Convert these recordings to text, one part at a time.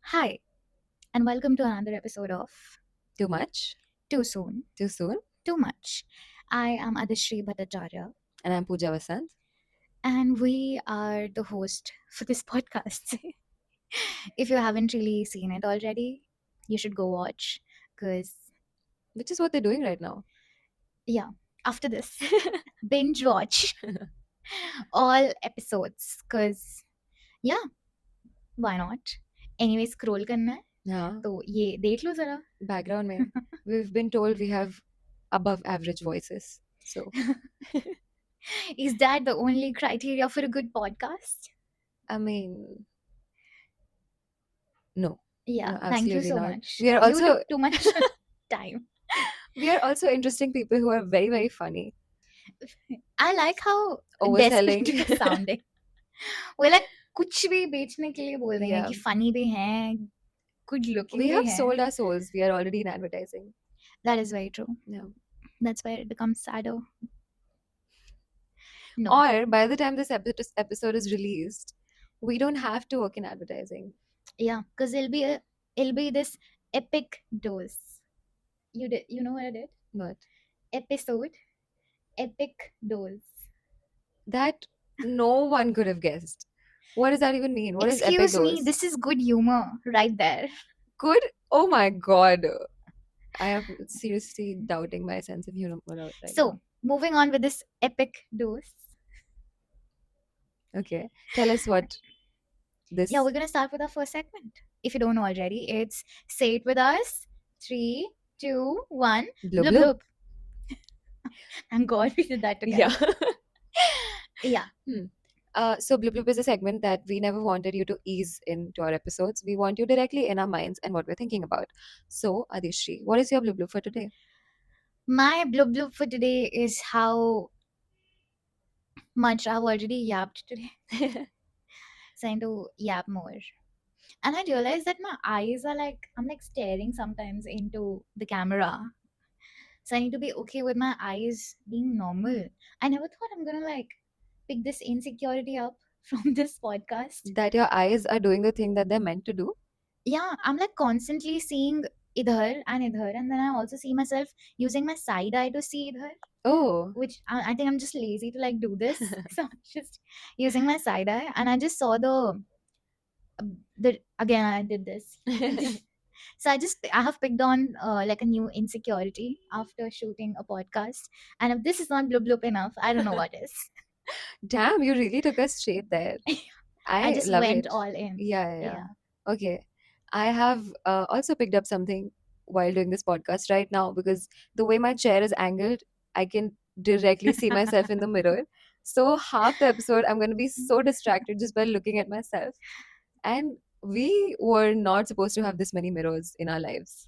Hi, and welcome to another episode of Too much? Too Soon, Too soon? Too Much. I am Adishri Bhattacharya, And I'm Pooja Vasant. and we are the host for this podcast. If you haven't really seen it already, you should go watch because, Which is what they're doing right now. yeah, after this, binge watch all episodes because, yeah, why not? Anyway, scroll करना है Yeah. तो ये देख लो जरा. Background mein. We've been told we have above average voices. So, Is that the only criteria for a good podcast? I mean, no. Yeah, No, thank you absolutely so not. much. We are You also took too much time. we are also interesting people who are very, very funny. I like how Overselling. desperate we're sounding. We're like कुछ भी बेचने के लिए बोल देंगे Yeah. कि funny भी हैं, good looking We भी have हैं. sold our souls. We are already in advertising. That is very true. Yeah. That's why it becomes sadder. No. Or by the time this episode is released, we don't have to work in advertising. Yeah, because it'll be this epic dose. You know what I did? But Episode epic dose. that no one could have guessed. What does that even mean? What is epic Excuse me, dose? this is good humor right there. Good? Oh my god. I am seriously doubting my sense of humor right So, now. moving on with this epic dose. Okay. Tell us what this. Yeah, we're gonna start with our first segment. If you don't know already, it's Say It With Us. 3, 2, 1. Blub Blub blub. blub. Thank God we did that together. Yeah. Yeah. So Blub Blub is a segment that we never wanted you to ease into our episodes. We want you directly in our minds and what we're thinking about. So, Adishri, what is your Blub Blub for today? My blub blub for today is how much I've already yapped today. So I need to yap more. And I realized that my eyes are like, I'm like staring sometimes into the camera. So I need to be okay with my eyes being normal. I never thought I'm gonna like pick this insecurity up from this podcast. That your eyes are doing the thing that they're meant to do? Yeah, I'm like constantly seeing idhar, and then I also see myself using my side eye to see idhar, Oh. which I think I'm just lazy to like do this. So I'm just using my side eye, and I just saw the again I did this. So I have picked on like a new insecurity after shooting a podcast, and if this is not blub blub enough, I don't know what is. Damn, you really took us straight there. I I just love went it. all in. Yeah. Yeah. Okay. I have also picked up something while doing this podcast right now because the way my chair is angled, I can directly see myself in the mirror. So half the episode, I'm going to be so distracted just by looking at myself. And we were not supposed to have this many mirrors in our lives.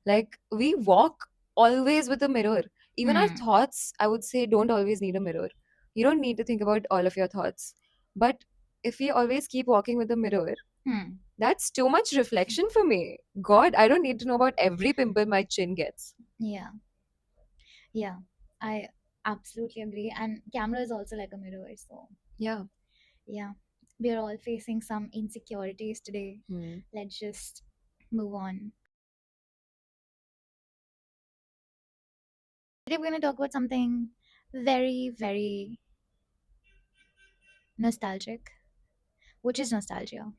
Like, we walk always with a mirror. Even our Hmm. thoughts, I would say, don't always need a mirror. You don't need to think about all of your thoughts. But if we always keep walking with a mirror, Hmm. that's too much reflection for me. God, I don't need to know about every pimple my chin gets. Yeah. Yeah. I absolutely agree. And camera is also like a mirror. So Yeah. yeah, we are all facing some insecurities today. Hmm. Let's just move on. Today we're going to talk about something very, very nostalgic, which is nostalgia.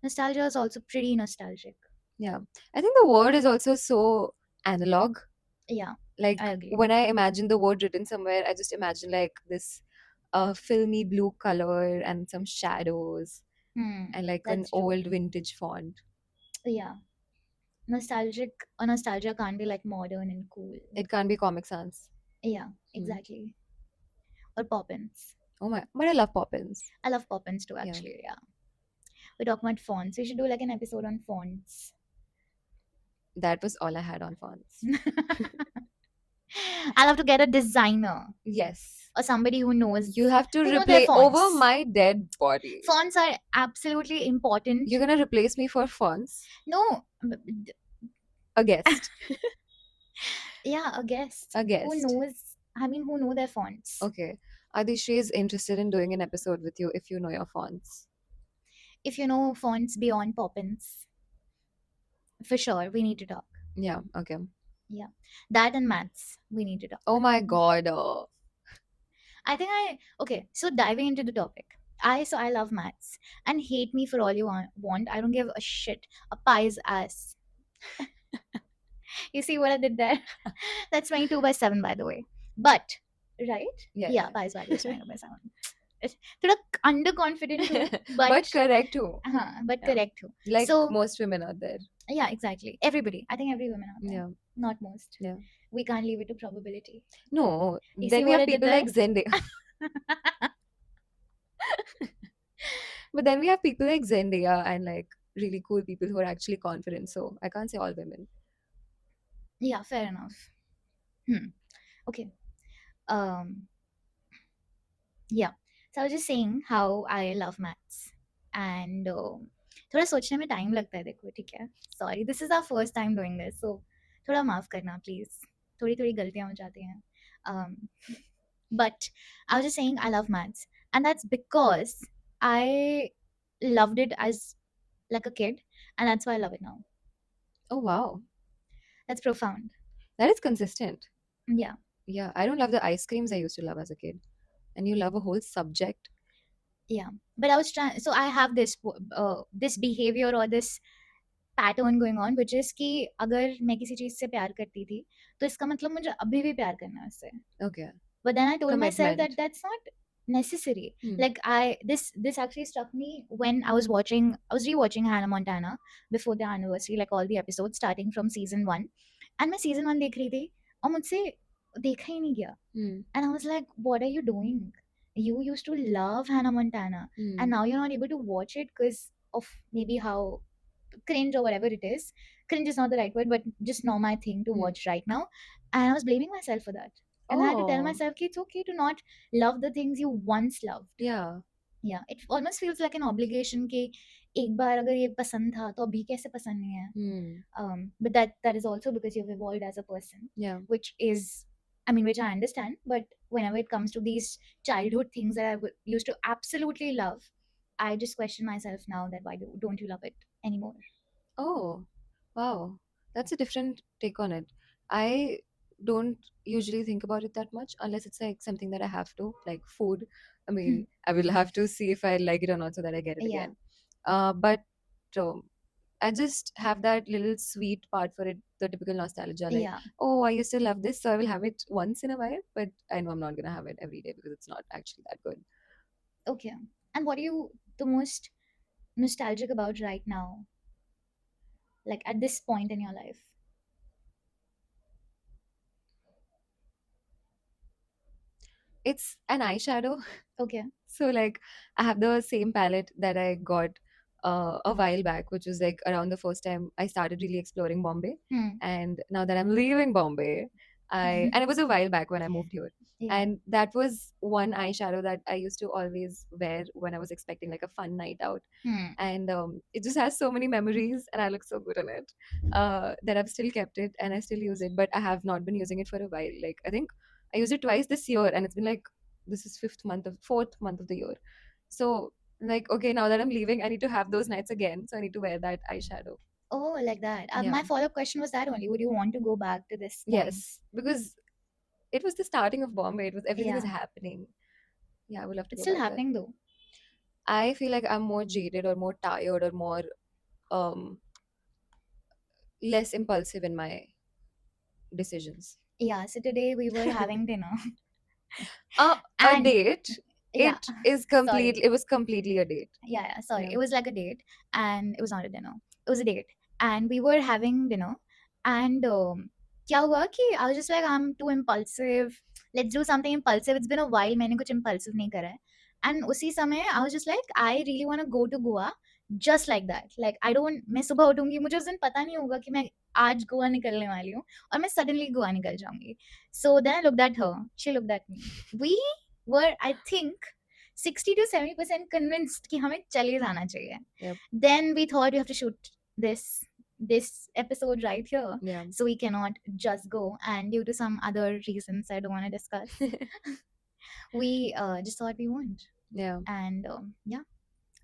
Nostalgia is also pretty nostalgic. Yeah. I think the word is also so analog. Yeah, Like, I agree. when I imagine the word written somewhere, I just imagine like this filmy blue color and some shadows and like an That's true. old vintage font. Yeah, nostalgia can't be like modern and cool. It can't be Comic Sans. Yeah, Hmm. exactly. Or Poppins. Oh my, but I love Poppins. I love Poppins too, Yeah. actually. Yeah, we're talking about fonts. We should do like an episode on fonts. That was all I had on fonts. I'll have to get a designer Yes. or somebody who knows. You have to Who know their replace over fonts. my dead body. Fonts are absolutely important. You're gonna replace me for fonts? No, A guest. yeah, a guest. A Who guest. knows? I mean, who know their fonts? Okay. Adishri is interested in doing an episode with you if you know your fonts. If you know fonts beyond Poppins. For sure, we need to talk. Yeah, okay. Yeah, that and maths, we need to talk. Oh my God. I think I okay. So diving into the topic, I love maths, and hate me for all you want. I don't give a shit. A pie's ass. You see what I did there? That's 22/7, by the way. But right? Yeah, Yeah, yeah. pie's value is 22/7. It's थोड़ा underconfident हूँ, But but correct too. but Yeah. correct हूँ. Like So most women out there. yeah, exactly. Everybody. I think every woman out there. Yeah. Not most. Yeah. We can't leave it to probability. No, You see then we what have I did people there? like Zendaya. But then we have people like Zendaya and like really cool people who are actually confident. So I can't say all women. Yeah, fair enough. Hmm. Okay. Um. Yeah. So I was just saying how I love maths, and थोड़ा सोचने में time लगता है देखो ठीक है sorry this is our first time doing this so थोड़ा माफ करना प्लीज थोड़ी थोड़ी गलतियां हो जाती हैं um, but I was just saying I love maths, and that's because I loved it as like a kid, and that's why I love it now. Oh wow. That's profound. That is consistent. Yeah. Yeah. I don't love the ice creams I used to love as a kid. And you love a whole subject. Yeah, but I was trying, so I have this behavior or this pattern going on which is कि अगर मैं किसी चीज से प्यार करती थी तो इसका मतलब मुझे अभी भी प्यार करना है उससे Okay. but then I told myself that Commitment. that's not necessary. Hmm. Like this actually struck me when I was rewatching Hannah Montana before the anniversary, like all the episodes starting from season 1, and मैं season 1 देख रही थी और मुझसे देखा ही नहीं गया. Hmm. And I was like, what are you doing? You used to love Hannah Montana, Hmm. and now you're not able to watch it because of maybe how cringe or whatever it is. Cringe is not the right word, but just not my thing to Hmm. watch right now. And I was blaming myself for that. And I had to tell Oh. myself कि it's okay to not love the things you once loved. Yeah. Yeah, it almost feels like an obligation कि एक बार अगर ये पसंद था तो अभी कैसे पसंद नहीं है. Hmm. But that is also because you've evolved as a person, Yeah. which is, I mean, which I understand. But whenever it comes to these childhood things that used to absolutely love, I just question myself now that why don't you love it anymore? Oh, wow. That's a different take on it. I don't usually think about it that much unless it's like something that I have to, like food. I mean, I will have to see if I like it or not so that I get it Yeah, again. But um, I just have that little sweet part for it, the typical nostalgia. Like, yeah, oh, I used to love this, so I will have it once in a while, but I know I'm not gonna have it every day because it's not actually that good. okay. And what are you the most nostalgic about right now, like at this point in your life? It's an eyeshadow. Okay. So like I have the same palette that I got a while back, which was like around the first time I started really exploring Bombay. Hmm. And now that I'm leaving Bombay, and it was a while back when I moved here. Yeah. And that was one eyeshadow that I used to always wear when I was expecting like a fun night out. Hmm. And it just has so many memories, and I look so good in it that I've still kept it and I still use it. But I have not been using it for a while. Like I think I used it twice this year, and it's been like this is fourth month of the year. So like okay, now that I'm leaving, I need to have those nights again. So I need to wear that eyeshadow. Oh, like that. Yeah. My follow-up question was that only. Would you want to go back to this point? Yes, because it was the starting of Bombay. It was everything was Yeah. happening. Yeah, I would love to It's go still back there. happening though. I feel like I'm more jaded or more tired or more um less impulsive in my decisions. Yeah. So today we were having dinner, A and date. yeah, It is sorry. complete. It was completely a date. Yeah, sorry. Yeah. It was like a date, and it was not a dinner. It was a date, and we were having dinner, and क्या हुआ कि I was just like I'm too impulsive. Let's do something impulsive. It's been a while. मैंने कुछ impulsive नहीं करा है. And उसी समय I was just like I really want to go to Goa, just like that. Like I don't. मैं सुबह उठूंगी मुझे उस दिन पता नहीं होगा कि मैं आज गोवा निकलने वाली हूँ और मैं suddenly गोवा निकल जाऊंगी. So then I looked at her. She looked at me. We were, I think, 60 to 70% convinced कि हमें चले जाना चाहिए. Yep. Then we thought we have to shoot this episode right here, Yeah. so we cannot just go. And due to some other reasons I don't want to discuss, we just thought we won't. Yeah. And yeah,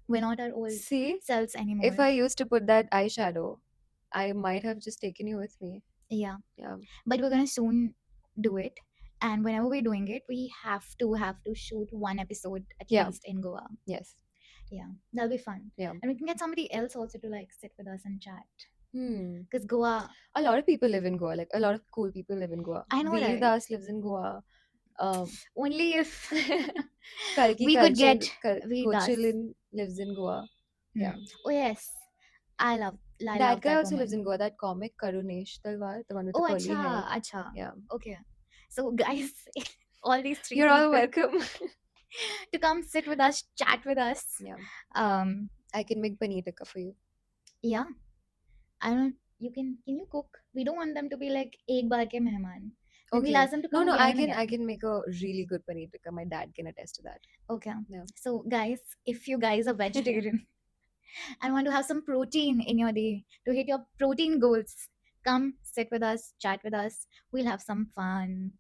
we're not our old See, selves if anymore. I used to put that eyeshadow, I might have just taken you with me. Yeah, Yeah. but we're gonna soon do it. And whenever we're doing it, we have to shoot one episode at Yeah. least in Goa. Yes. Yeah, that'll be fun. Yeah. And we can get somebody else also to like sit with us and chat. Hmm. Because Goa, A lot of people live in Goa. Like a lot of cool people live in Goa. I know, Veer right? Das lives in Goa. Um, Only if Kalki we could Kalchal, get Vedas. Kochilin lives in Goa. Yeah. Oh yes, I That love guy that also lives woman. in Goa. That comic Karunesh Talwar, the one with the Oh, curly hair. acha. Yeah. Okay. So guys, all these three You're all people welcome. to come sit with us, chat with us. Yeah. Um, I can make paneer tikka for you. yeah. I don't. You can you cook? We don't want them to be like ek baar ke mehman. Then we'll Okay. ask them to No, come no, again I and can I again. can make a really good paneer tikka. My dad can attest to that. Okay. Yeah. So guys, if you guys are vegetarian and want to have some protein in your day to hit your protein goals, come sit with us, chat with us. We'll have some fun.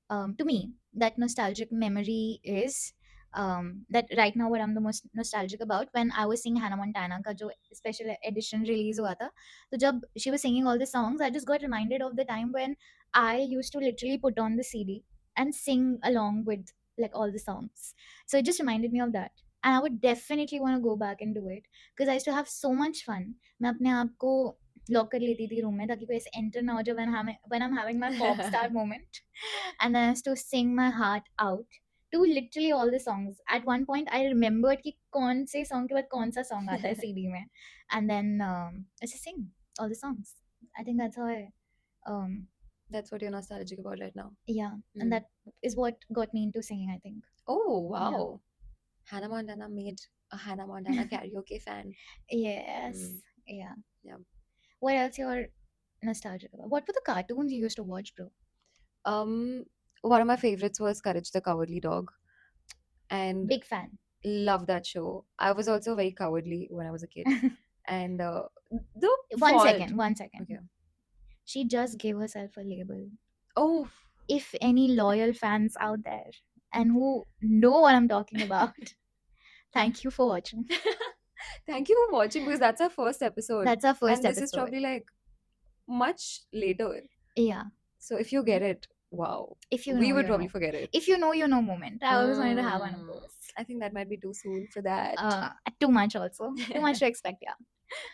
To me, that nostalgic memory is that right now what I'm the most nostalgic about when I was seeing Hannah Montana का जो special edition release हुआ था तो जब she was singing all the songs I just got reminded of the time when I used to literally put on the CD and sing along with like all the songs, so it just reminded me of that and I would definitely want to go back and do it because I used to have so much fun. मैं अपने आप को lock कर लेती थी room में ताकि कोई ऐसे एंटर ना हो जाए when I'm having my pop star moment and then I used to sing my heart out to literally all the songs. At one point I remembered कि कौन से song के बाद कौन सा song आता है CD में and then I just sing all the songs. I think that's how I um That's what you're nostalgic about right now. yeah, Mm. and that is what got me into singing, I think. Oh, wow. Hannah Montana made a Hannah Montana karaoke fan. Yes. Mm. Yeah. Yeah. What else you're nostalgic about? What were the cartoons you used to watch, bro? One of my favorites was Courage the Cowardly Dog, and Big fan. love that show. I was also very cowardly when I was a kid, and the One fault. second. Okay. She just gave herself a label. Oh, If any loyal fans out there and who know what I'm talking about, thank you for watching. thank you for watching because that's our first episode. That's our first and this is episode. probably like much later. Yeah. So if you get it, wow. If you we know, would you probably know. forget it. If you know moment. I always wanted to have one of those. I think that might be too soon for that. Too much also. Too much to expect, yeah.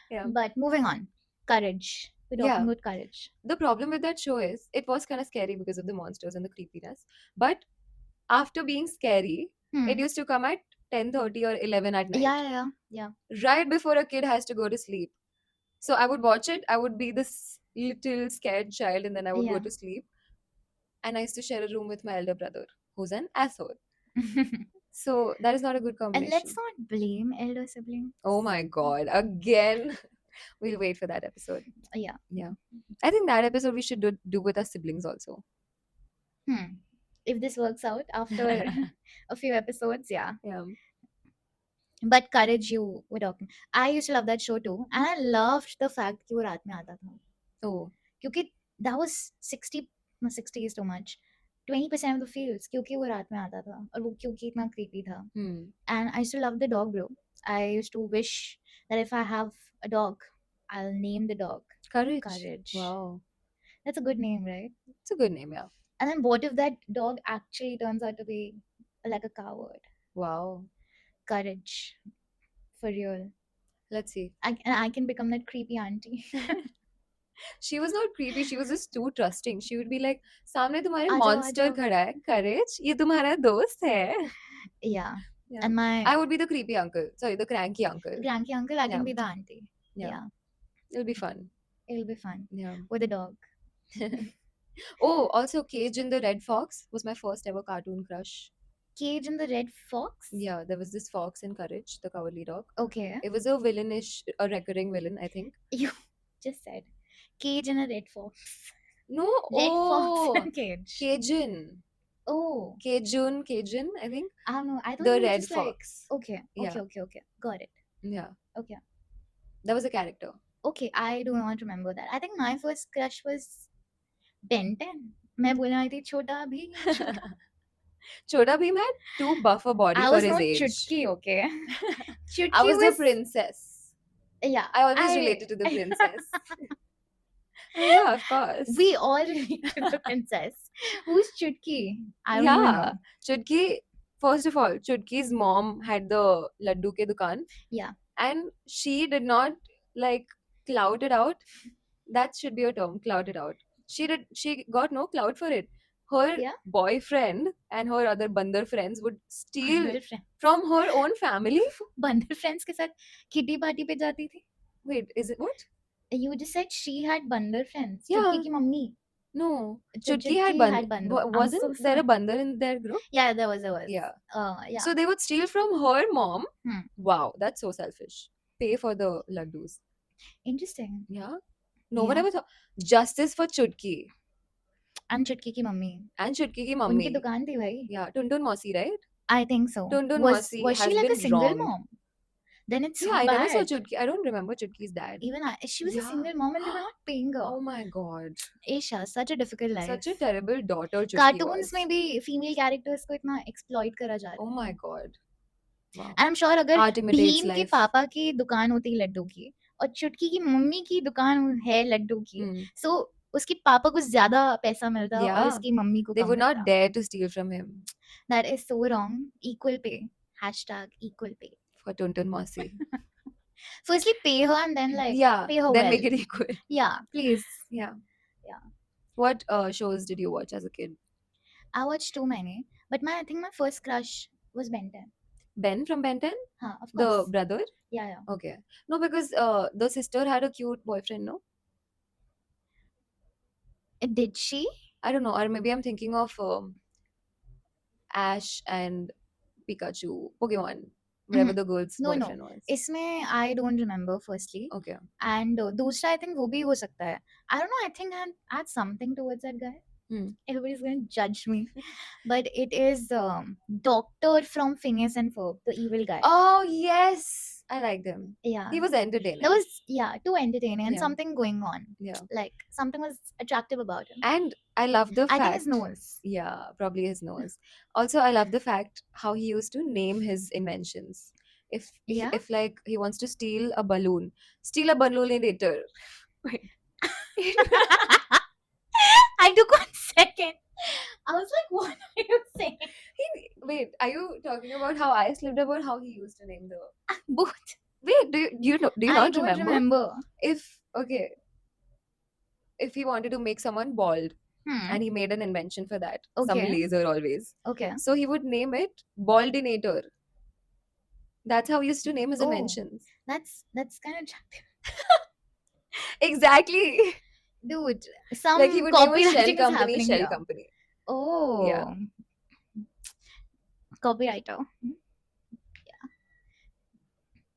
Yeah. But moving on. Courage. We're talking Yeah. about courage. The problem with that show is it was kind of scary because of the monsters and the creepiness. But after being scary, it used to come at 10:30 or 11 at night. Yeah. Right before a kid has to go to sleep. So I would watch it. I would be this little scared child and then I would go Yeah. to sleep. And I used to share a room with my elder brother, who's an asshole. So that is not a good And combination. let's not blame elder sibling. Oh my god, again. We'll wait for that episode. Yeah. Yeah. I think that episode we should do with our siblings also. If this works out after a few episodes, yeah. Yeah. But courage, you were talking. I used to love that show too, and I loved the fact कि वो रात में आता था. Oh. क्योंकि that was 60 is too much. 20% of the feels क्योंकि वो रात में आता था और वो क्योंकि इतना creepy था. And I used to love the dog, bro. I used to wish that if I have a dog, I'll name the dog Courage. Courage. Wow. That's a good name, right? It's a good name, yeah. And then what if that dog actually turns out to be like a coward? Wow. Courage. For real. Let's see. And I can become that creepy auntie. She was not creepy, she was just too trusting. She would be like, सामने तुम्हारे आ जाओ, monster आ जाओ. खड़ा है, Courage, ये तुम्हारा दोस्त है. Yeah. Yeah. And my I would be the creepy uncle. Sorry, the cranky uncle. cranky uncle, I Yeah. can be the auntie. Yeah. Yeah. It'll be fun. It'll be fun. Yeah. With a dog. Oh, also Cage in the Red Fox was my first ever cartoon crush. Cage and the Red Fox? Yeah, there was this fox in Courage, the cowardly dog. Okay. It was a villainish, a recurring villain, I think. You just said Cage and a Red Fox. No, Red oh, Fox and Cage. Cajun. Oh. Cajun, I think. I don't know. I thought The it was Red just like Fox. okay. Yeah. Okay. Got it. Yeah. Okay. That was a character. Okay, I do not remember that. I think my first crush was Ben 10. मैं बोलने वाली थी छोटा Bhim. Chota Bheem had too buff a body I for was his not age. Chutki, okay? Chutki I was a princess. Yeah, I always I related to the princess. Yeah, of we course. all relate to the princess. Who's Chutki? I don't even Yeah. know. Chutki, first of all, Chutki's mom had the laddu ke dukan, Yeah, and she did not like clout it out. That should be a term, clout it out. She got no clout for it. Her yeah. boyfriend and her other bandar friends would steal बंदर friend from her own family. बंदर friends के साथ kitty party पे जाती थी. Wait, is it what? You just said she had बंदर friends. चुटकी Yeah, की mummy. no. Chutki had Chutki bandar. had bando. I'm Wasn't so there a sorry. bandar in their group? Yeah, there was. Yeah. Yeah. So they would steal from her mom. Hmm. Wow, that's so selfish. Pay for the laddus. Interesting. Yeah. No one Yeah. ever thought. Justice for Chutki And चुटकी की mummy. and Chutki ki उनकी mummy. दुकान थी भाई. Yeah, Tuntun Mosi, right? I think so. Tuntun Was Mosi was she has like a been single wronged. mom? Then it's Yeah, so I never saw bad. Chutki. I don't remember Chutki's dad. Even she was a Yeah. single mom and they were not paying her. Oh my god. Aisha, such a difficult Such life. a terrible daughter Chutki cartoons was. में भी female characters को इतना exploit करा जा रहा Oh है. my god. Wow. And I am sure अगर Art imitates Bhim के life. पापा की दुकान होती लड्डू की और चुटकी की मम्मी की दुकान है लड्डू की, Hmm. सो उसके पापा को ज्यादा पैसा मिलता और Yeah. उसकी मम्मी को They कम would not मिलता. dare to steal from him that is so wrong. Equal pay. #equal pay. for Tuntun Mosi. Firstly pay her and then like Yeah, pay her then well. make it equal. Yeah, please. Yeah. Yeah. What shows did you watch as a kid? I watched too many, but I think my first crush was Ben 10. Ben from Ben 10? Huh, of The course. brother? Yeah. Okay. No, because the sister had a cute boyfriend, no? Did she? I don't know. Or maybe I'm thinking of Ash and Pikachu, Pokemon, whatever the girl's No, boyfriend was. इसमें I don't remember firstly. Okay. And दूसरा I think वो भी हो सकता है. I don't know, I think I had something towards that guy. Everybody's going to judge me. But it is Doctor from Phineas and Ferb, the evil guy. Oh, yes. I liked him. Yeah. He was entertaining. That was, too entertaining and Yeah. something going on. Yeah. Like, something was attractive about him. And I love the I fact. think his nose. Yeah, probably his nose. Also, I love the fact how he used to name his inventions. Yeah? If like he wants to steal a balloon later. Wait. I took 1 second. I was like, what are you saying? Wait, are you talking about how I slipped about how he used to name the? Both. Wait, do you know? Do you I not don't remember? remember. If he wanted to make someone bald Hmm. and he made an invention for that, some Okay. laser always. Okay. So he would name it Baldinator. That's how he used to name his Oh. inventions. That's kind of attractive. Exactly. Dude, some Like he would name a copywriting shell is company, happening shell here. company. Oh. Yeah. Copywriter. Yeah.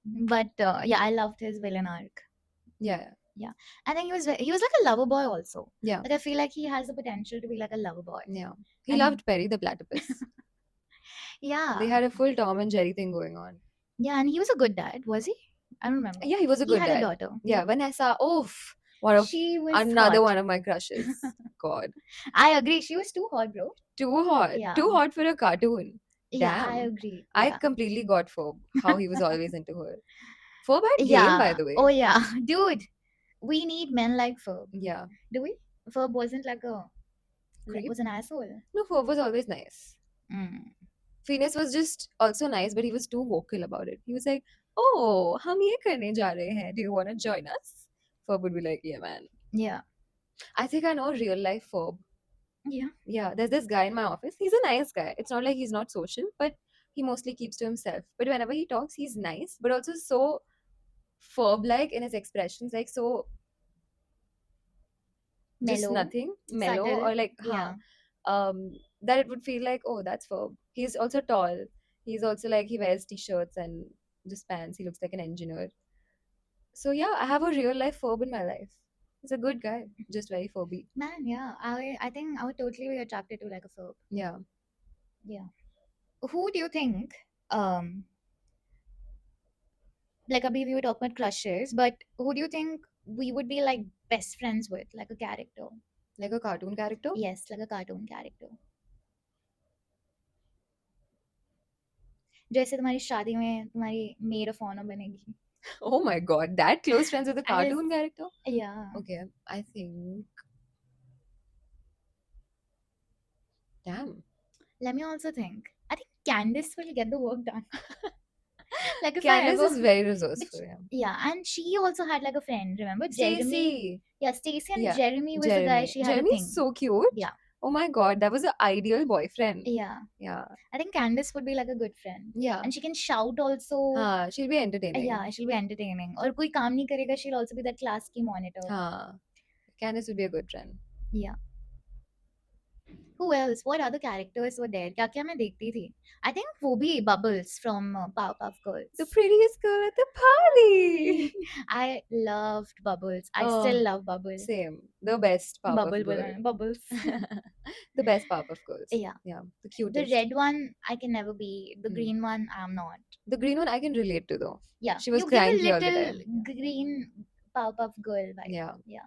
But I loved his villain arc. Yeah. I think he was like a lover boy also. Yeah. Like I feel like he has the potential to be like a lover boy. Yeah. He And- loved Perry the platypus. Yeah. They had a full Tom and Jerry thing going on. Yeah, and he was a good dad, was he? I don't remember. Yeah, he was a He good had dad. a daughter. Yeah, Vanessa. Oof. One of She was another hot. one of my crushes. God. I agree. She was too hot, bro. Too hot. Yeah. Too hot for a cartoon. Yeah, I Damn. agree. I Yeah. completely got Phoebe, how he was always into her. Phoebe had game, Yeah. by the way. Oh yeah, dude. We need men like Ferb. Yeah. Do we? Ferb wasn't like Creep? was an asshole. No, Phoebe was always nice. Mm. Phineas was just also nice, but he was too vocal about it. He was like, "Oh, हम ये करने जा रहे हैं. Do you want to join us?" Phoebe would be like, "Yeah, man." Yeah. I think I know real life Phoebe. Yeah. Yeah, there's this guy in my office. He's a nice guy. It's not like he's not social, but he mostly keeps to himself. But whenever he talks, he's nice, but also so Phoebe-like in his expressions, like so just Mellow. nothing, mellow, Subtle. or like, Yeah. that it would feel like, oh, that's Phoebe. He's also tall. He's also like, he wears t-shirts and just pants. He looks like an engineer. So yeah, I have a real life Phoebe in my life. He's a good guy, just very Phoebe. Man, yeah. I think I would totally be attracted to like a Ferb. Yeah. Yeah. Who do you think? Like abhi we were talking about crushes, but who do you think we would be like best friends with, like a character? Like a cartoon character? Yes, like a cartoon character. जैसे तुम्हारी शादी में तुम्हारी made of honour बनेगी. Oh my god, that close friends with a I was, cartoon character? yeah. Okay, I think. Damn. Let me also think. I think Candice will get the work done. Like if I Candace ever, is very but resourceful, yeah. yeah, and she also had like a friend. Remember Jeremy? Stacy. Yeah, Stacy and Yeah. Jeremy was the guy Jeremy. she had a Jeremy is thing. so cute. Yeah, Oh my god, that was the ideal boyfriend. yeah. Yeah. I think Candice would be like a good friend, Yeah. and she can shout also. She'll be entertaining. Yeah, she'll be entertaining. और कोई काम नहीं करेगा, she'll also be that class की monitor. Candace would be a good friend. Yeah. Who else? What other characters were there? क्या क्या मैं देखती थी? I think वो भी Bubbles from Powerpuff The Girls. prettiest girl at the party. I loved Bubbles. I Oh, still love Bubbles. same. The best Powerpuff Bubble Girl. bola Bubbles. The best Powerpuff Girls. Yeah. Yeah, the The cutest. red one I can never be. The Hmm. green one I'm not. The green one I can relate to though. Yeah. She was You give a cranky all the little time. green Powerpuff Girl vibe. Yeah. Yeah.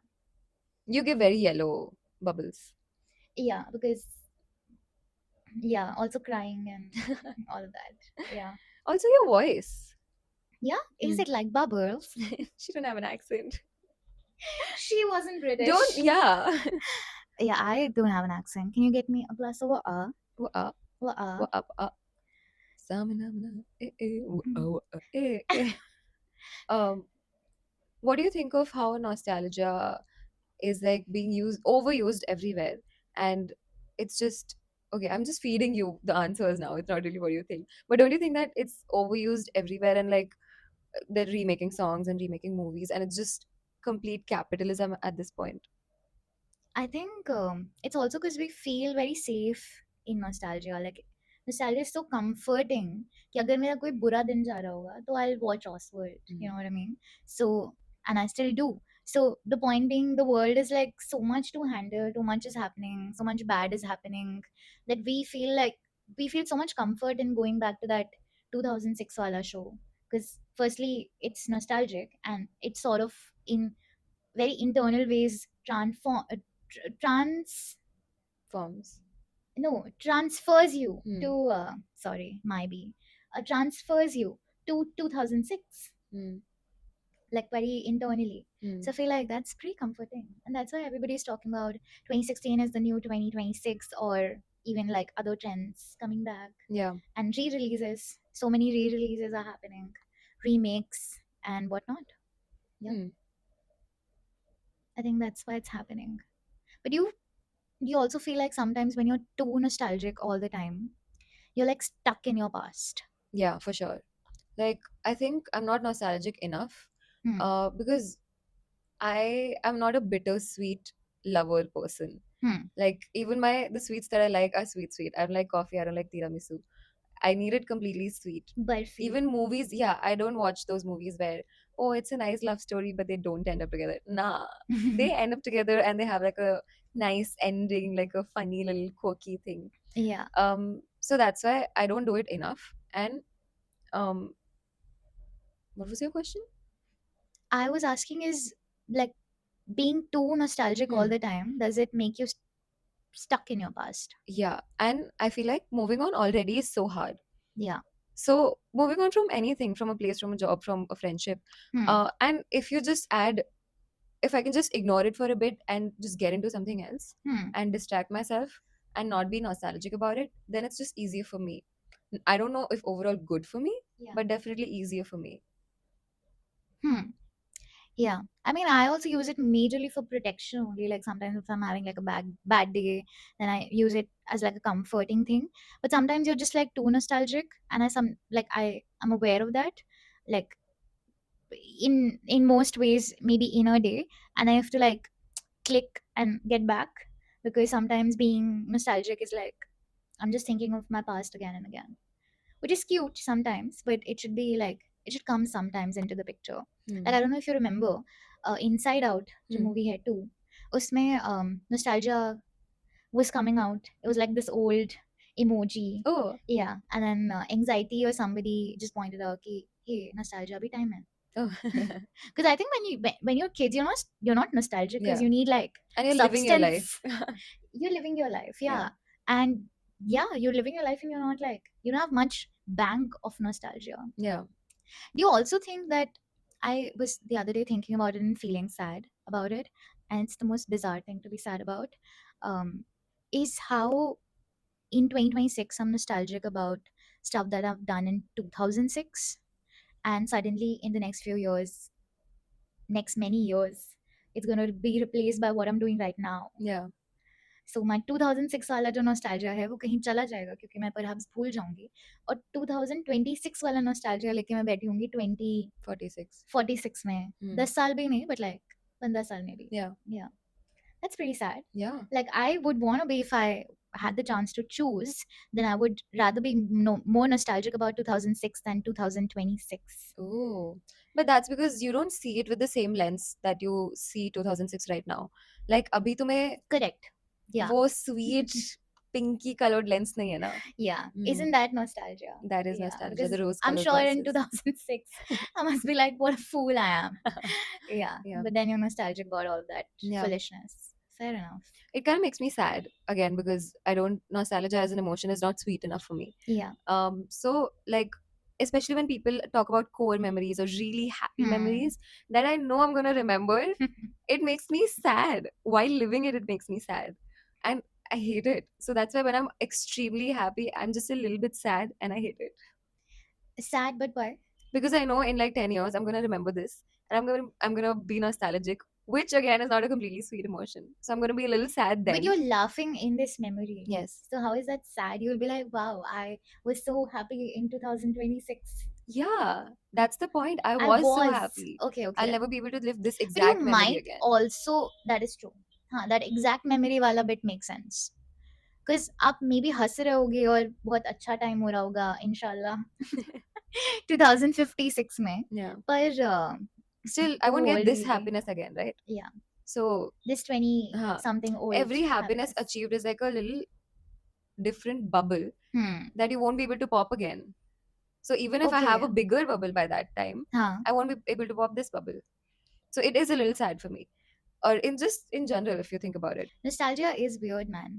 You give very yellow Bubbles. Yeah, because yeah, also crying and all of that. Yeah. Also your voice. Yeah. Is Mm. it like Bubbles? She don't have an accent. She wasn't British. Yeah. Yeah, I don't have an accent. Can you get me a glass of water? What up? Water. What up? Samina, eh, eh. Um, what do you think of how nostalgia is like being overused everywhere? And it's just okay, I'm just feeding you the answers now. It's not really what you think. But don't you think that it's overused everywhere and like they're remaking songs and remaking movies and it's just complete capitalism at this point? I think it's also because we feel very safe in nostalgia. Like nostalgia is so comforting कि अगर मेरा कोई बुरा दिन जा रहा होगा तो I'll watch Oswald. You know what I mean? So and I still do. So the point being, the world is like so much to handle. Too much is happening. So much bad is happening that we feel so much comfort in going back to that 2006 wala show. Because firstly, it's nostalgic and it's sort of in very internal ways trans Forms. no transfers you Hmm. to sorry might be transfers you to 2006 Hmm. like very internally. Hmm. So I feel like that's pretty comforting, and that's why everybody's talking about 2016 is the new 2026, or even like other trends coming back Yeah. and re-releases. So many re-releases are happening, remakes and whatnot. Yeah. Hmm. I think that's why it's happening. But you also feel like sometimes when you're too nostalgic all the time, you're like stuck in your past. Yeah, for sure. Like I think I'm not nostalgic enough Hmm. because I am not a bittersweet lover person. Hmm. Like even the sweets that I like are sweet. I don't like coffee. I don't like tiramisu. I need it completely sweet. Barfi. Even movies, yeah, I don't watch those movies where oh it's a nice love story but they don't end up together. Nah, they end up together and they have like a nice ending, like a funny little quirky thing. yeah. So that's why I don't do it enough. And um, what was your question? I was asking is like being too nostalgic all Hmm. the time, does it make you stuck in your past? Yeah, and I feel like moving on already is so hard. Yeah. So moving on from anything, from a place, from a job, from a friendship, Hmm. and if I can just ignore it for a bit and just get into something else Hmm. and distract myself and not be nostalgic about it, then it's just easier for me. I don't know if overall good for me, Yeah. but definitely easier for me. Hmm. Yeah. I mean, I also use it majorly for protection only. Like sometimes if I'm having like a bad day, then I use it as like a comforting thing. But sometimes you're just like too nostalgic, and I'm aware of that. Like in most ways, maybe in a day, and I have to like click and get back, because sometimes being nostalgic is like I'm just thinking of my past again and again, which is cute sometimes, but it should be like it should come sometimes into the picture. Like I don't know if you remember Inside Out, the Hmm. movie hai too. Usme nostalgia was coming out. It was like this old emoji. Oh, Yeah, and then anxiety or somebody just pointed out ki hey nostalgia abhi time hai. oh. Because I think when you're kids, you're not nostalgic because Yeah, you need like and you're living your life. substance. You're living your life, Yeah. yeah, and yeah, you're living your life, and you're not like you don't have much bank of nostalgia. Yeah. Do you also think that I was the other day thinking about it and feeling sad about it, and it's the most bizarre thing to be sad about. Um, is how in 2026 I'm nostalgic about stuff that I've done in 2006, and suddenly in the next few years, next many years, it's gonna be replaced by what I'm doing right now. Yeah, सो माई 2006 वाला जो nostalgia है वो कहीं चला जाएगा क्योंकि मैं perhaps भूल जाऊंगी और 2026 वाला नॉस्टैल्जिया लेके मैं बैठी होंगी 46. 2046 में Hmm. 10 साल भी नहीं बट लाइक 15 साल में भी Yeah, yeah that's pretty sad yeah. like I would want to be if I had the chance to choose then I would rather be more nostalgic about 2006 than 2026 Oh, but that's because you don't see it with the same lens that you see 2006 right now. Like अभी तुम्हें correct yeah वो sweet pinky colored lens नहीं है ना? yeah Hmm. isn't that nostalgia That is yeah nostalgia, because the rose I'm colored sure in glasses. 2006 I must be like what a fool I am yeah Yeah, but then you're nostalgic about all that yeah. foolishness fair enough It kind of makes me sad again because I don't nostalgia as an emotion is not sweet enough for me. yeah So like especially when people talk about core memories or really happy hmm. memories that I know I'm gonna remember, it makes me sad. While living it, it makes me sad. And I hate it. So that's why when I'm extremely happy, I'm just a little bit sad and I hate it. sad but why Because I know in like 10 years I'm gonna remember this and I'm gonna be nostalgic, which again is not a completely sweet emotion. So I'm gonna be a little sad but then. you're laughing in this memory Yes. so how is that sad you'll be like wow I was so happy in 2026 Yeah, that's the point. I I was so was happy. okay I'll okay never be able to live this but you exact memory might again. also that is true हाँ that exact memory वाला bit makes sense because आप may be हंस रहे होगे और बहुत अच्छा time हो रहा होगा इंशाल्लाह 2056 में Yeah. पर Still, I वो won't get ओल्ड this दीदी happiness again, right? या So, this 20 huh, something old every happiness happiness achieved is like a little different bubble that you won't be able to pop again. So, even if I have okay a bigger bubble by that time, हाँ I won't be able to pop this bubble. So, it is a little sad for me. Or in just in general, if you think about it. nostalgia is weird man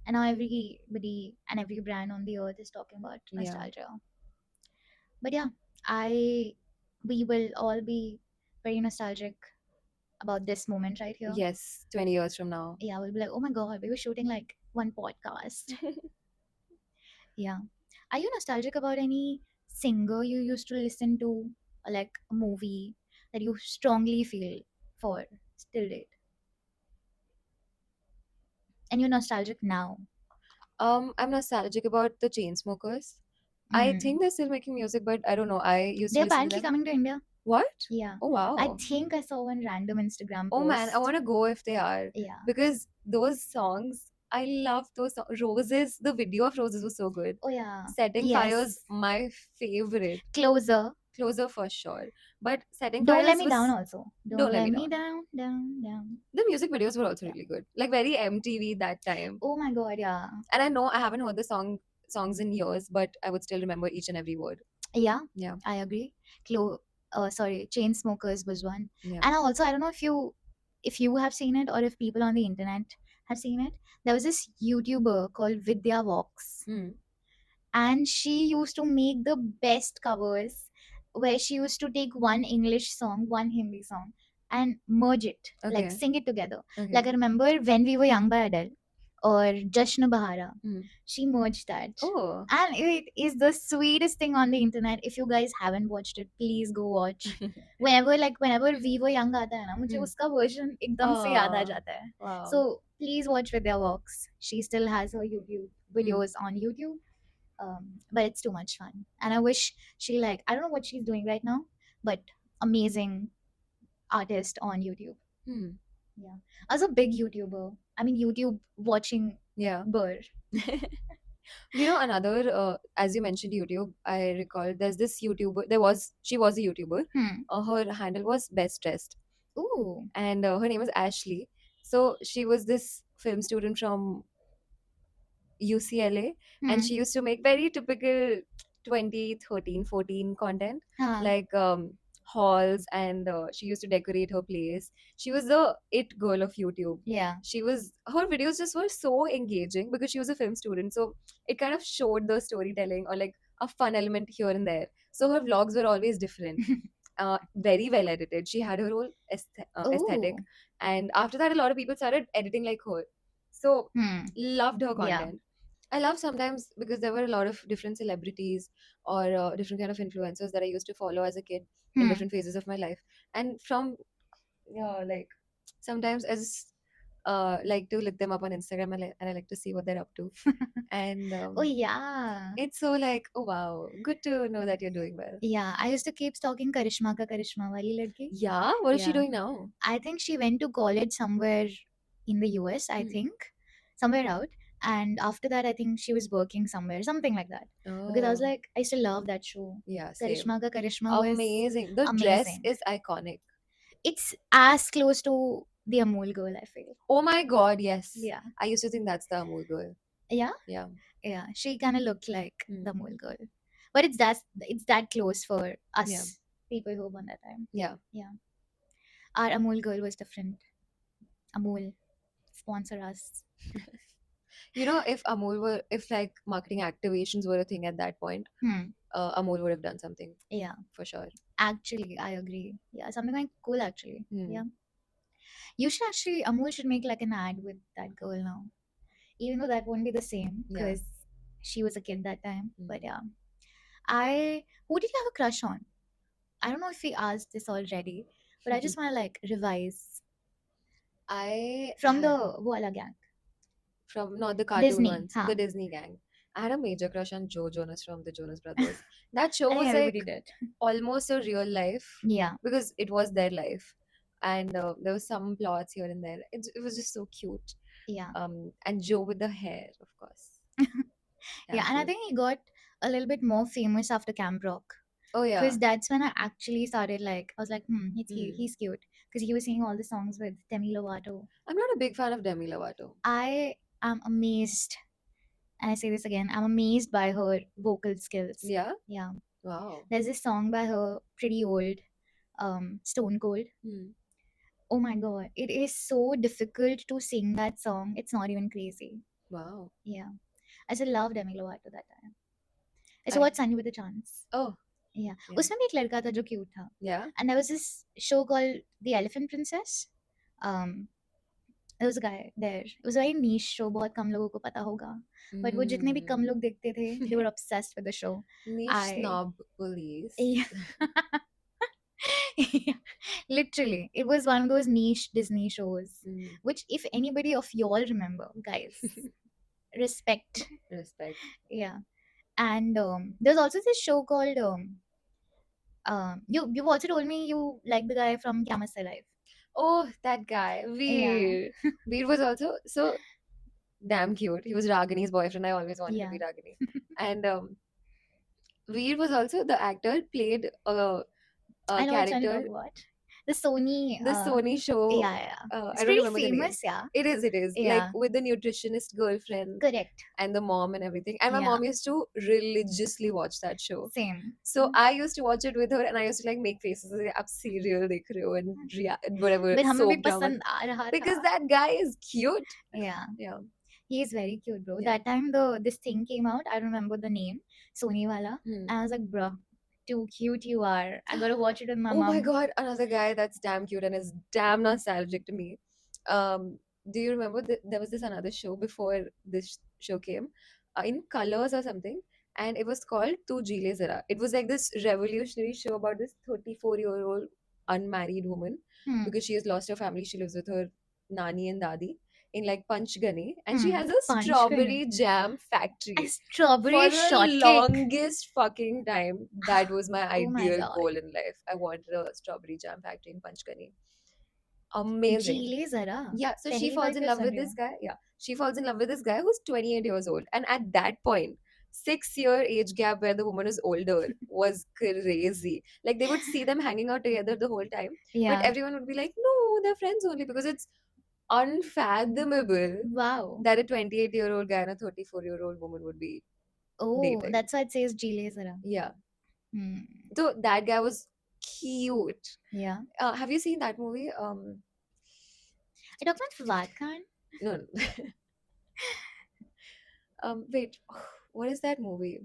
and now everybody and every brand on the earth is talking about Yeah. nostalgia but yeah I we will all be very nostalgic about this moment right here Yes, 20 years from now. yeah we'll be like oh my god we were shooting like one podcast yeah are you nostalgic about any singer you used to listen to or like a movie that you strongly feel for still date and you're nostalgic now I'm nostalgic about the Chainsmokers. I mm. think they're still making music, but I don't know. I used to They're listen to apparently them. coming to India What? yeah Oh I wow. think I saw one random Instagram Oh man, I post want to go if they are yeah because those songs, I love those Roses. The video of Roses was so good. oh yeah Setting Fires, yes my favorite. closer Closer for sure. But Setting don't let Fires me down was also Don't don't Let let Me me Down. down The music videos were also yeah really good. Like very MTV that time. oh my god yeah And I know I haven't heard the songs in years, but I would still remember each and every word. yeah Yeah. I agree sorry chain smokers was one Yeah. and I don't know if you have seen it or if people on the internet have seen it there was this YouTuber called Vidya Vox Mm. and she used to make the best covers where she used to take one English song one Hindi song and merge it like Okay. sing it together Okay. like I remember When We Were Young by Adele or Jashn Bahara Mm. she merged that Oh. and it is the sweetest thing on the internet if you guys haven't watched it please go watch whenever We Were Young आता है ना मुझे Hmm. उसका version एकदम से याद आ Aw, जाता है wow. so please watch Vidya Walks she still has her YouTube videos on YouTube but it's too much fun and I wish she like I don't know what she's doing right now but amazing artist on YouTube Hmm. yeah I was a big YouTuber I mean YouTube watching Yeah. burr You know, another, as you mentioned YouTube, I recall there's this YouTuber, she was a YouTuber. Her handle was Best Dressed. ooh And her name was Ashley. So she was this film student from UCLA and hmm. she used to make very typical 2013, 14 content Huh. like halls and she used to decorate her place. She was the it girl of YouTube. yeah Her videos just were so engaging because she was a film student. So it kind of showed the storytelling or like a fun element here and there. So her vlogs were always different. very well edited. She had her own aesthetic, Oh. and after that, a lot of people started editing like her. So Hmm. loved her Yeah. content. I love sometimes because there were a lot of different celebrities or different kind of influencers that I used to follow as a kid in Hmm. different phases of my life, and from like sometimes I just like to look them up on Instagram, and I like to see what they're up to, and Oh yeah. it's so like, oh wow, good to know that you're doing well. Yeah. I used to keep stalking Karishma ka Karishma wali ladki. Yeah, what is she Yeah. doing now? I think she went to college somewhere in the US, I Hmm. think. Somewhere out. And after that I think she was working somewhere, something like that. Because I was Oh, like, I used to love that show. yeah, same. Karishma ka Karishma was Amazing. The dress amazing. is iconic. It's as close to the Amul girl, I feel. Oh my God, yes. Yeah. I used to think that's the Amul girl. Yeah? Yeah. Yeah. She kinda looked like Hmm. the Amul girl. But it's that close for Yeah. us people who won that time. Yeah. Yeah. Our Amul girl was different. Amul, sponsor us. If like marketing activations were a thing at that point, Hmm. Amul would have done something Yeah. for sure. Actually, I agree. Yeah, something like cool actually. Hmm. Yeah. You should actually Amul should make like an ad with that girl now. Even though that won't be the same Yeah. because she was a kid that time. Hmm. But yeah. I who did you have a crush on? I don't know if we asked this already, but I just wanna like revise. I From had the Walla gang. from not the cartoon Disney, ones, huh? the Disney gang. I had a major crush on Joe Jonas from the Jonas Brothers. That show I think was like everybody did. almost a real life Yeah, because it was their life, and there was some plots here and there. It was just so cute. yeah. And Joe with the hair, of course, Yeah, damn and I cute. think he got a little bit more famous after Camp Rock. Oh yeah. Because that's when I actually started like, I was like, Mm. he's cute. Because he was singing all the songs with Demi Lovato. I'm not a big fan of Demi Lovato. I am amazed, and I say this again, I'm amazed by her vocal skills. Yeah. Yeah. Wow. There's this song by her, pretty old, Stone Cold. Hmm. Oh my god, it is so difficult to sing that song. It's not even crazy. Wow. Yeah. I still love Demi Lovato that time. I saw I what Sunny with a Chance. oh Yeah. yeah. उसमें भी एक लड़का था जो cute था. Yeah. And there was this show called The Elephant Princess. Um, there was a guy there. It was a very niche show. बहुत कम लोगों को पता होगा. But वो जितने भी कम Mm. लोग देखते थे, they were obsessed with the show. Niche I snob police. yeah. Yeah. Literally, it was one of those niche Disney shows, Mm. which if anybody of y'all remember, guys, respect. Respect. Yeah. And there's also this show called you've also told me you like the guy from Camus Alive. Oh, that guy. Yeah. Veer. Veer was also so damn cute. He was Ragini's boyfriend. I always wanted to Yeah. be Ragini. And Veer was also the actor, played a I know which one you character, talk about. The Sony the Sony show. yeah, yeah. It's I don't pretty remember the name. famous, yeah. It is. Like Yeah. with the nutritionist girlfriend Correct. and the mom and everything. And my Yeah. mom used to religiously watch that show. Same. So I used to watch it with her and I used to like make faces like आप serial देख रहे हो and whatever But हमें भी soap dramas पसंद आ रहा because था. that guy is cute. Yeah. Yeah. He is very cute, bro. Yeah. That time this thing came out, I remember the name, Sony Wala. Hmm. And I was like, bro, too cute you are. I gotta watch it with my Oh my mom. God, another guy that's damn cute and is damn nostalgic to me. Do you remember there was this another show before this show came, in Colors or something, and it was called Tu Jile Zara. It was like this revolutionary show about this 34-year-old unmarried woman Hmm. because she has lost her family. She lives with her nani and dadi in like Panchgani, and she Hmm. has a Punch strawberry jam A factory. strawberry For the shortcake. longest fucking time, that was my Oh my ideal god. goal in life. I wanted a strawberry jam factory in Panchgani. Amazing. Geely Zara. Yeah, so she पहली बार falls in क्यों love soon with रही this हूँ? guy. Yeah, she falls in love with this guy who's 28 years old. And at that point, 6-year age gap where the woman is older was crazy. Like they would see them hanging out together the whole time, but Yeah. everyone would be like, no, they're friends only because it's unfathomable Wow. that a 28-year-old guy and a 34-year-old woman would be Oh, dating. that's why it says Geely Zara. Yeah. Hmm. So that guy was cute. Yeah. Have you seen that movie? I talked about Fawad Khan. No. Wait. What is that movie?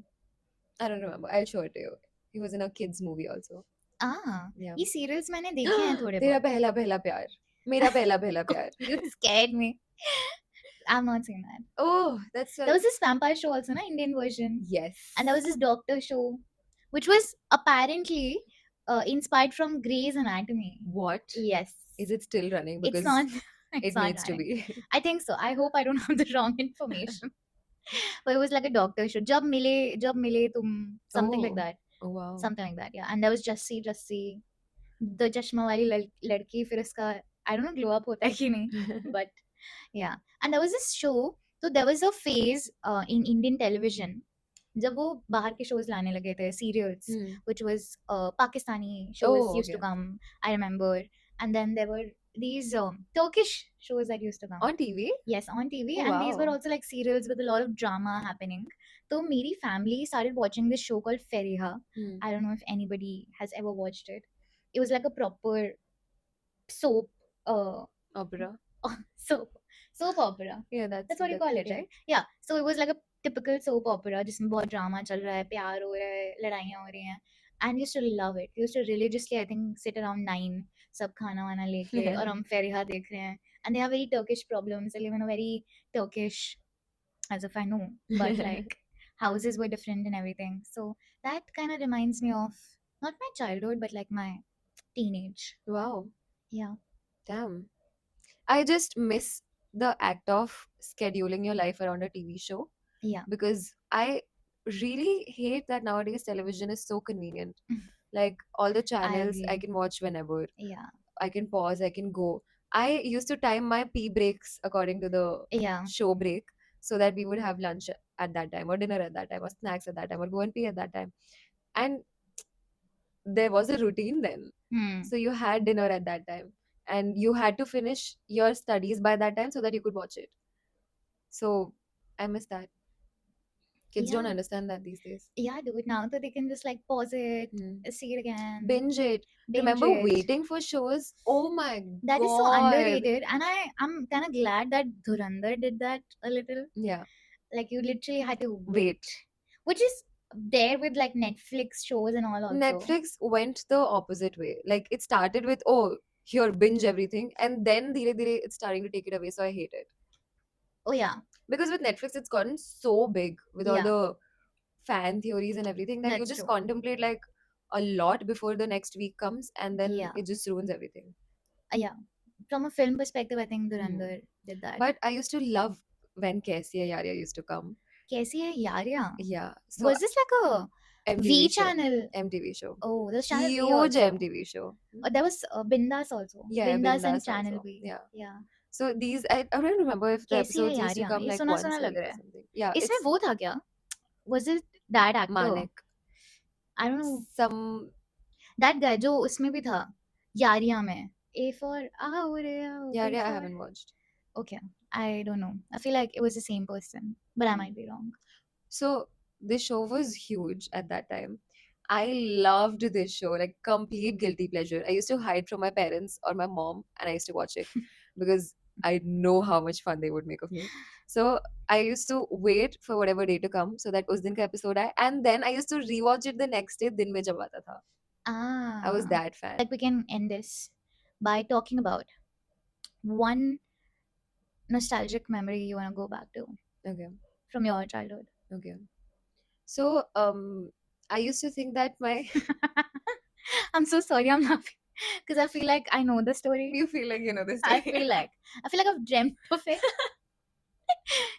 I don't remember. I'll show it to you. He was in a kids movie also. Yeah. ये serials मैंने देखे हैं थोड़े तेरा बहुत. पहला पहला प्यार, मेरा पहला पहला प्यार. You scared me. I've not seen that. Oh, that's There a was this vampire show also, na, Indian version, yes. and there was this doctor show, which was apparently inspired from Grey's Anatomy. What? Yes, Is it still running? it's Because not. It's it not needs to running. be. I think so. I hope I don't have the wrong information. But it was like a doctor show. Jab mile tum, something like Oh, that. oh wow. Something like that. Yeah. And there was Jussie, the चश्मा वाली लड़की, फिर उसका I don't know glow up होता है कि नहीं, but yeah. And there was this show. So there was a phase in Indian television जब वो बाहर के shows लाने लगे थे, serials, Hmm. which was Pakistani shows Oh, used to okay. come. I remember, and then there were these Turkish shows that used to come. On TV? Yes, on TV, Oh, and these were wow. also like serials with a lot of drama happening. So मेरी family started watching this show called Feriha. Hmm. I don't know if anybody has ever watched it. It was like a proper soap, Opera. soap, soap opera. Yeah, that's That's what you that. call it, Yeah. right? Yeah. So it was like a typical soap opera जिसमें बहुत drama चल रहा है, प्यार हो रहा है, लड़ाइयाँ हो रही हैं. And used to love it. Used to religiously, I think, sit around 9, सब खाना वाना लेके, और हम फेरिहा देख रहे हैं. And they have very Turkish problems. They live in a very Turkish, as if I know, but like houses were different and everything. So that kind of reminds me of not my childhood, but like my teenage. Wow. Yeah. Damn. I just miss the act of scheduling your life around a TV show Yeah. because I really hate that nowadays television is so convenient. Like all the channels I agree. can watch whenever. Yeah. I can pause, I can go. I used to time my pee breaks according to the Yeah. show break so that we would have lunch at that time or dinner at that time or snacks at that time or go and pee at that time. And there was a routine then. Hmm. So you had dinner at that time and you had to finish your studies by that time so that you could watch it. So I miss that. Kids don't Yeah. understand that these days. Yeah, dude. Now that they can just like pause it, Hmm. see it again, Binge it. binge Remember it. waiting for shows? Oh my That is so god. underrated, and I'm kind of glad that Dhurandhar did that a little. Yeah. Like you literally had to Wait. which is there with like Netflix shows and all also. Netflix went the opposite way. Like it started with, oh, here, binge everything. And then dire dire it's starting to take it away. So I hate it. Oh yeah, Because with Netflix, it's gotten so big with all yeah, the fan theories and everything that you that's just true. contemplate like a lot before the next week comes and then Yeah, it just ruins everything. yeah. From a film perspective, I think Hmm. Dhurandhar did that. But I used to love when Kaisiya Yaria used to come. कैसी है Yaariyan? Yeah. So Was this like a MTV V show. channel? MTV show. Oh, there was channel V Huge also. MTV show. There was Bindas also. Yeah, Bindas and Bindas Channel also. V. Yeah. Yeah. So these, I don't remember if the कैसी है episodes used to Yaariyan? come ये like सुना once सुना a लग week रहा or है. something. Yeah, इसमें it's वो था क्या? Was it that actor? Manik. I don't know. Some, That guy जो उसमें भी था यारियां में. A for आओ रे आओ. yeah, B yeah, I for haven't watched. okay. I don't know. I feel like it was the same person, but I might be wrong. So this show was huge at that time. I loved this show, like complete guilty pleasure. I used to hide from my parents or my mom and I used to watch it because I know how much fun they would make of me. So I used to wait for whatever day to come so that उस दिन का episode आए and then I used to rewatch it the next day दिन में जब आता था. I was Ah, that fan. like we can end this by talking about one nostalgic memory you want to go back to Okay, from your childhood. okay. So I used to think that my I'm so sorry, I'm laughing because I feel like I know the story. you feel like you know this I story. feel like I've dreamt of it.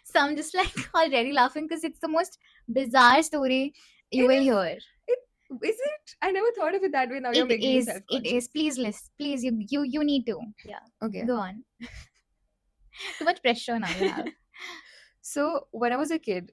So I'm just like already laughing because it's the most bizarre story you It will is- hear. Is it? I never thought of it that way. Now you're It making me is. It self-conscious. is. Please list. Please, you need to. Yeah. Okay. Go on. Too much pressure now you have. So when I was a kid,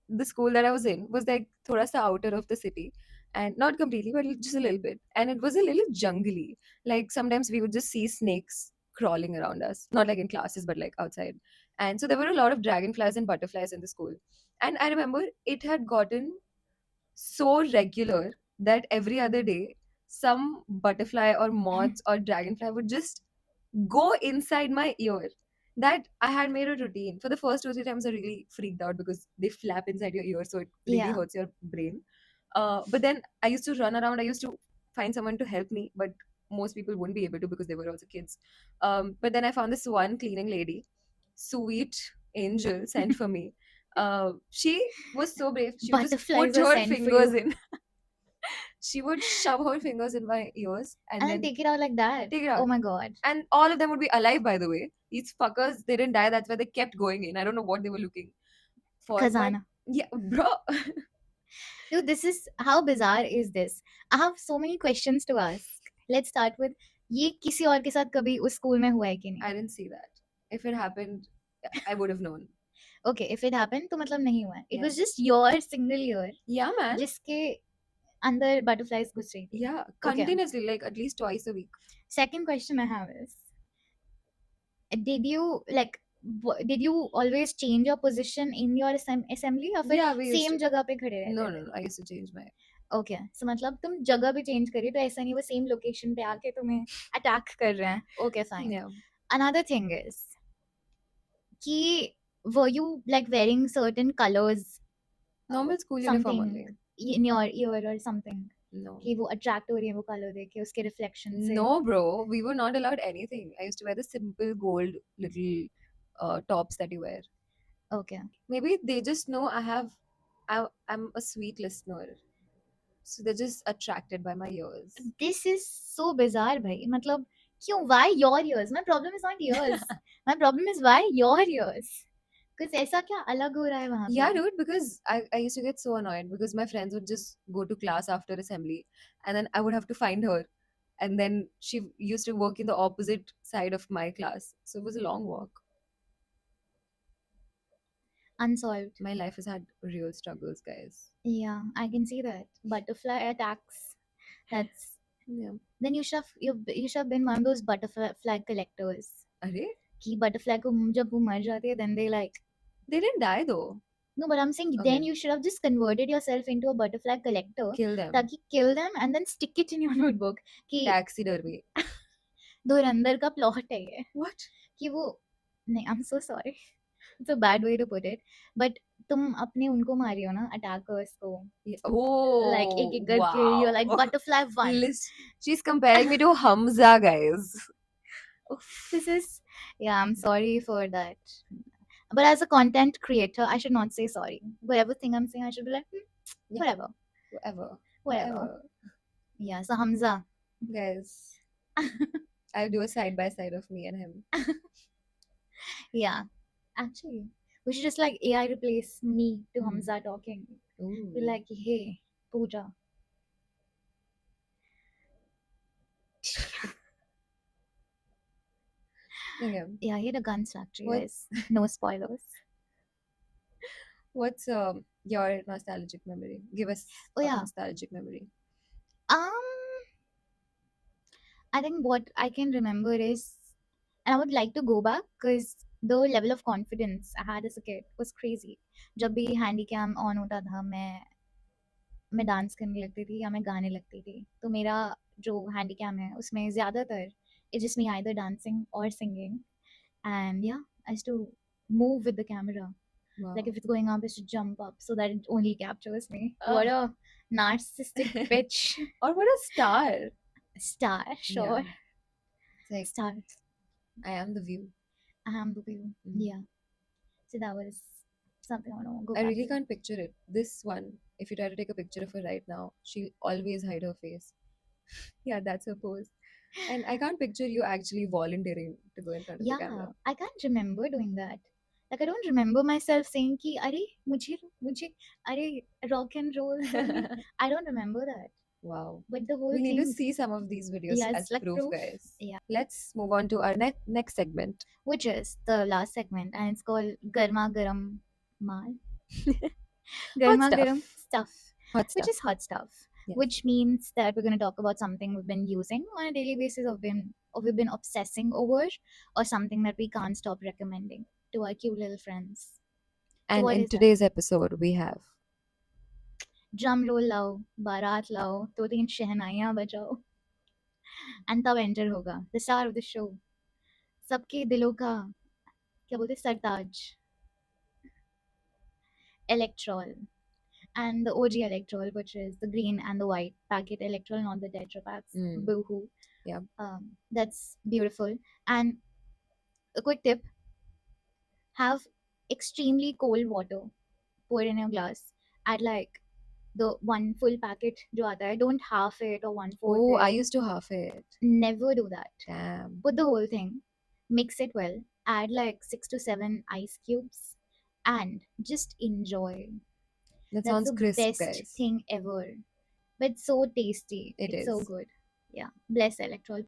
the school that I was in was like thoda sa outer of the city. And not completely, but just a little bit. And it was a little jungly. Like sometimes we would just see snakes crawling around us. Not like in classes, but like outside. And so there were a lot of dragonflies and butterflies in the school. And I remember it had gotten so regular that every other day some butterfly or moths or dragonfly would just go inside my ear. That I had made a routine. For the first 2 3 times, I really freaked out because they flap inside your ear, so it really Yeah. hurts your brain. But then I used to run around. I used to find someone to help me, but most people wouldn't be able to because they were also kids. But then I found this one cleaning lady, sweet angel, sent for me. She was so brave. She would just Butterflies put were her sent for fingers you. in. She would shove her fingers in my ears and And then then take it out like that. take it Oh out. my god. And all of them would be alive, by the way. These fuckers, they didn't die. That's why they kept going in. I don't know what they were looking for, but Khazana. yeah, bro. Dude, this is how bizarre is this? I have so many questions to ask. Let's start with ये किसी और के साथ कभी उस school में हुआ है कि नहीं? I didn't see that. If it happened, I would have known. Okay, if it happened तो मतलब नहीं हुआ है. It Yeah. was just your single year Yeah, man. जिसके अंदर butterflies घुस रही थी. Yeah, Okay. continuously, like at least twice a week. Second question I have is, did you like did you always change your position in your assembly या फिर Yeah, we used same to. जगह पे खड़े रहते No, थे? no, no. I used to change my. Okay so मतलब तुम जगह भी चेंज करी तो ऐसा नहीं वो सेम लोकेशन पे आके तुम्हें अटैक कर रहे हैं. Okay fine. Yeah. Another thing is कि were you like wearing certain colors Normal school uniform something only. in your ear or something No. कि वो अट्रैक्ट हो रही है वो कलर देख के उसके रिफ्लेक्शन से? No, bro. We were not allowed anything. I used to wear the simple gold little tops that you wear. Okay Maybe they just know I'm a sweet listener. So they're just attracted by my ears. This is so bizarre भाई. मतलब क्यों? Why your ears? My problem is not years. My problem is why your ears. कुछ ऐसा क्या अलग हो रहा है वहां Yeah, पे? dude, because I used to get so annoyed because my friends would just go to class after assembly and then I would have to find her. And then she used to work in the opposite side of my class. So it was a long walk. Unsolved. My life has had real struggles, guys. Yeah, I can see that. Butterfly attacks. That's Yeah. then you should have been one of those butterfly flag collectors. Are कि butterfly को जब वो मर जाती है, then they like they didn't die though. no, but I'm saying then Okay. you should have just converted yourself into a butterfly collector. Kill them. ताकि kill them and then stick it in your notebook. कि Taxidermy. धुरंधर का plot है ये. What? कि वो नहीं, I'm so sorry. It's a bad way to put it. But तुम अपने उनको मारी हो ना attackers को. Yeah. Oh, Like एक एक करके you're like wow. butterfly one. She's comparing me to Hamza, guys. This is yeah, I'm sorry for that. But as a content creator, I should not say sorry. Whatever thing I'm saying, I should be like, Yeah. whatever, Whatever. whatever. Yeah, so Hamza. Guys, I'll do a side by side of me and him. Yeah, actually, we should just like AI replace me to Hmm. Hamza talking. Ooh. Be like, hey, Pooja. Okay. Yeah, he had a guns factory, What- guys. No spoilers. What's your nostalgic memory? Give us Oh, a yeah. nostalgic memory. I think what I can remember is, and I would like to go back because the level of confidence I had as a kid was crazy. जब भी handy cam on होता था मैं dance करने लगती थी या मैं गाने लगती थी तो मेरा जो हैंडी कैम है उसमें ज़्यादातर it's just me either dancing or singing and yeah I used to move with the camera Wow. like if it's going up I should jump up so that it only captures me. Ugh. What a narcissistic bitch. Or what a star. Star, sure. Yeah. It's like Star. I am the view. I am the view. Mm. Yeah. So that was something I want to go I back really to. can't picture it. This one, if you try to take a picture of her right now, she'll always hide her face. Yeah, that's her pose. And I can't picture you actually volunteering to go in front of the Yeah, camera. I can't remember doing that. Like I don't remember myself saying कि अरे मुझे अरे rock and roll. I don't remember that. Wow. But the whole We need to thing, see some of these videos Yeah, as it's like proof, proof. guys. Yeah. Let's move on to our next segment. which is the last segment, and it's called Garma Garam Mal. Garma stuff. Garam stuff. Hot Which stuff. is hot stuff. Yes. Which means that we're going to talk about something we've been using on a daily basis or we've been obsessing over or something that we can't stop recommending to our cute little friends. And what in is that? today's episode, we have Drum roll लाओ, बारात लाओ, 2-3 शहनाइयाँ बजाओ and तब enter होगा the star of the show, सबके दिलों का क्या बोलते हैं, सरताज, Electrol. And the OG Electrol, which is the green and the white packet Electrol, not the Tetra packs. Mm. Boohoo. Yeah. That's beautiful. And a quick tip: have extremely cold water poured in your glass at like the one full packet jo aata hai. Don't half it or one fourth Oh, I it. used to half it. Never do that. Damn. Put the whole thing, mix it well, add like 6 to 7 ice cubes, and just enjoy. That That's sounds the crisp, best guys. thing ever. But so tasty. It It's so is. good. Yeah. Bless Electrol.